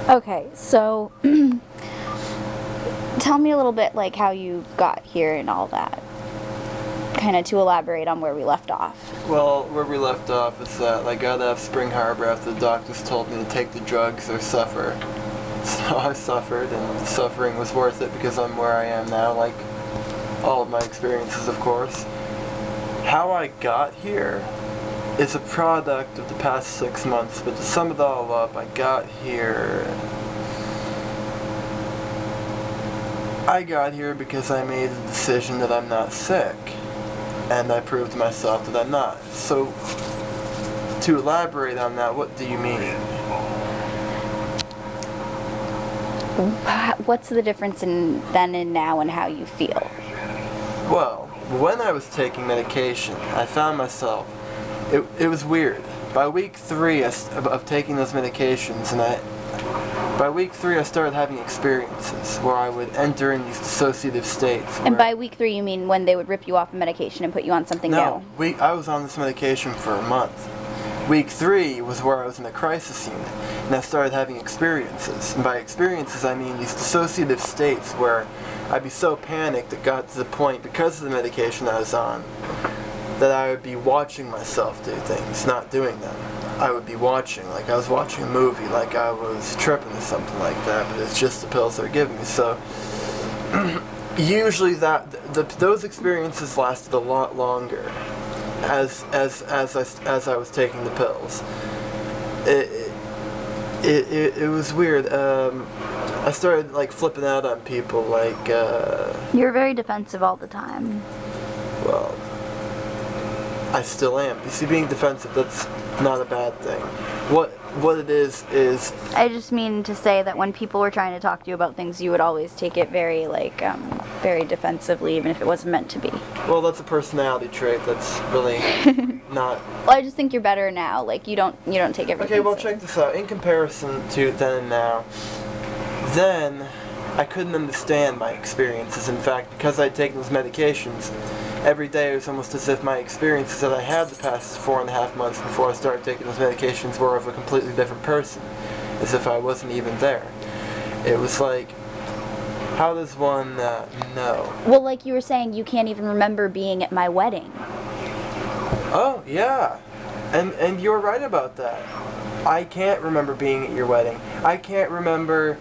Okay, so tell me a little bit like how you got here and all that. Kind of to elaborate on where we left off. Well, where we left off is that I got out of Spring Harbor after the doctors told me to take the drugs or suffer. So I suffered, and the suffering was worth it because I'm where I am now, like all of my experiences, of course. How I got here is a product of the past 6 months, but to sum it all up, I got here because I made the decision that I'm not sick. And I proved to myself that I'm not. So, to elaborate on that, what do you mean? What's the difference in then and now and how you feel? Well, when I was taking medication, I found myself, it was weird. By week 3 of taking those medications, by week 3 I started having experiences where I would enter in these dissociative states. And by week 3 you mean when they would rip you off of medication and put you on something new? No, I was on this medication for a month. Week 3 was where I was in a crisis unit, and I started having experiences. And by experiences I mean these dissociative states where I'd be so panicked it got to the point, because of the medication I was on, that I would be watching myself do things, not doing them. I would be watching, like I was watching a movie, like I was tripping or something like that, but it's just the pills they're giving me. So usually those experiences lasted a lot longer as I was taking the pills. It was weird. I started like flipping out on people, like You're very defensive all the time. Well, I still am. You see, being defensive, that's not a bad thing. What it is... I just mean to say that when people were trying to talk to you about things, you would always take it very, like, very defensively, even if it wasn't meant to be. Well, that's a personality trait. That's really not... Well, I just think you're better now. Like, you don't take everything. Okay, well, check this out. In comparison to then and now, then I couldn't understand my experiences. In fact, because I'd taken those medications, every day it was almost as if my experiences that I had the past 4.5 months before I started taking those medications were of a completely different person, as if I wasn't even there. It was like, how does one know? Well, like you were saying, you can't even remember being at my wedding. Oh, yeah. And you're right about that. I can't remember being at your wedding. I can't remember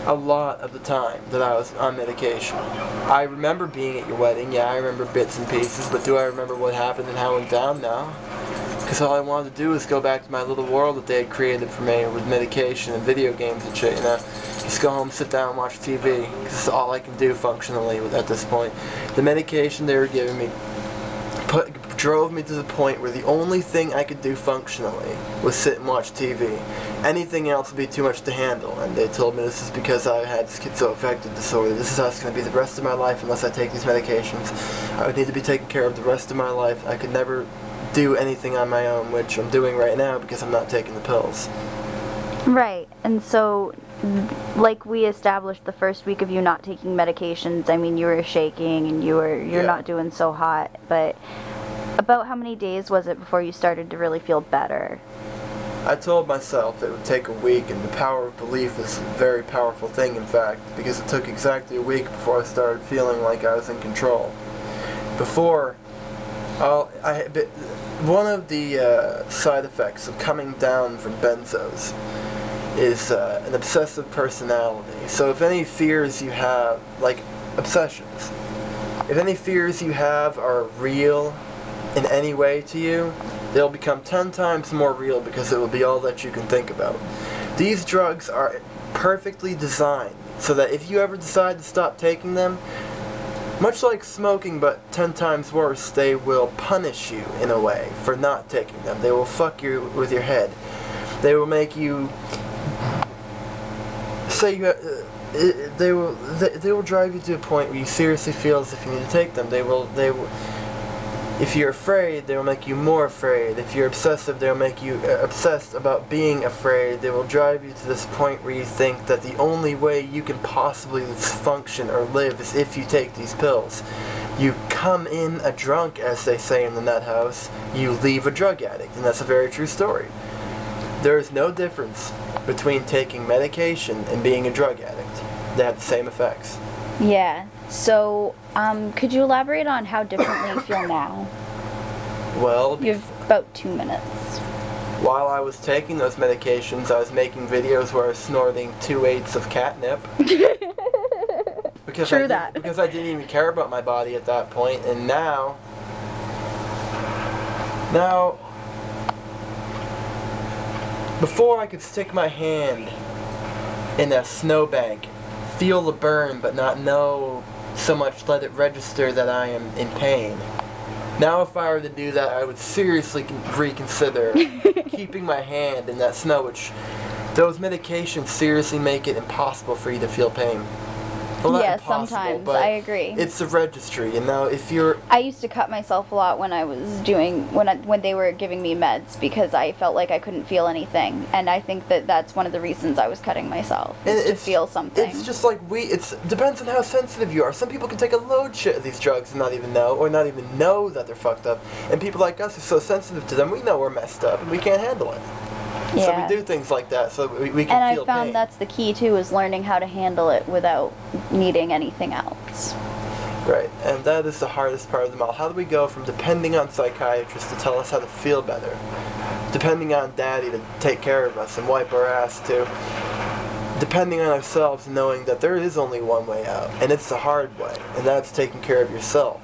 a lot of the time that I was on medication. I remember being at your wedding, yeah, I remember bits and pieces, but do I remember what happened and how it went down? No. Because all I wanted to do was go back to my little world that they had created for me with medication and video games and shit, you know. Just go home, sit down, and watch TV. Because it's all I can do functionally at this point. The medication they were giving me drove me to the point where the only thing I could do functionally was sit and watch TV. Anything else would be too much to handle, and they told me this is because I had schizoaffective disorder. This is how it's going to be the rest of my life unless I take these medications. I would need to be taken care of the rest of my life. I could never do anything on my own, which I'm doing right now because I'm not taking the pills. Right, and so, like we established the first week of you not taking medications, I mean, you were shaking and you're not doing so hot, but about how many days was it before you started to really feel better? I told myself it would take a week, and the power of belief is a very powerful thing, in fact, because it took exactly a week before I started feeling like I was in control. Before, one of the side effects of coming down from benzos is an obsessive personality. So if any fears you have, like obsessions, if any fears you have are real in any way to you, they'll become 10 times more real because it will be all that you can think about. These drugs are perfectly designed so that if you ever decide to stop taking them, much like smoking but 10 times worse, they will punish you in a way for not taking them. They will fuck you with your head. They will make you say they will drive you to a point where you seriously feel as if you need to take them. They will if you're afraid, they will make you more afraid. If you're obsessive, they'll make you obsessed about being afraid. They will drive you to this point where you think that the only way you can possibly function or live is if you take these pills. You come in a drunk, as they say in the nut house. You leave a drug addict, and that's a very true story. There is no difference between taking medication and being a drug addict. They have the same effects. Yeah. So, could you elaborate on how differently you feel now? Well, You have about 2 minutes. while I was taking those medications, I was making videos where I was snorting 2/8 of catnip. Because True that. Because I didn't even care about my body at that point, and now, before I could stick my hand in a snowbank, feel the burn, but not know so much, let it register that I am in pain. Now if I were to do that, I would seriously reconsider keeping my hand in that snow, which those medications seriously make it impossible for you to feel pain. Well, not Yeah, impossible, sometimes, but I agree. it's the registry, you know, if you're... I used to cut myself a lot when I was when they were giving me meds because I felt like I couldn't feel anything, and I think that that's one of the reasons I was cutting myself, is to feel something. It's just like it depends on how sensitive you are. Some people can take a load shit of these drugs and not even know, or not even know that they're fucked up, and people like us are so sensitive to them, we know we're messed up and we can't handle it. Yeah. So we do things like that so we can feel pain. And I found that's the key too, is learning how to handle it without needing anything else. Right, and that is the hardest part of them all. How do we go from depending on psychiatrists to tell us how to feel better, depending on daddy to take care of us and wipe our ass, to depending on ourselves, knowing that there is only one way out, and it's the hard way, and that's taking care of yourself.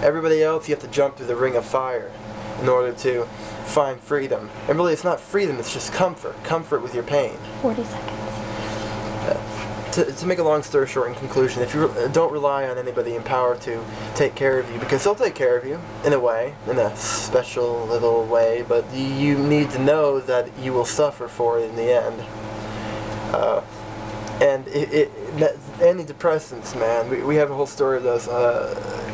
Everybody else, you have to jump through the ring of fire in order to find freedom. And really, it's not freedom, it's just comfort. Comfort with your pain. 40 seconds. To make a long story short, in conclusion, if you don't rely on anybody in power to take care of you, because they'll take care of you, in a way, in a special little way, but you need to know that you will suffer for it in the end. And antidepressants, man, we have a whole story of those.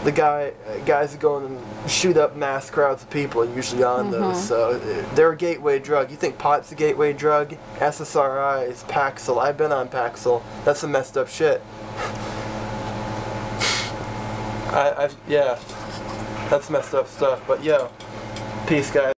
The guys who go in and shoot up mass crowds of people are usually on those, so they're a gateway drug. You think pot's a gateway drug? SSRI is Paxil. I've been on Paxil. That's some messed up shit. Yeah, that's messed up stuff, but yo, peace guys.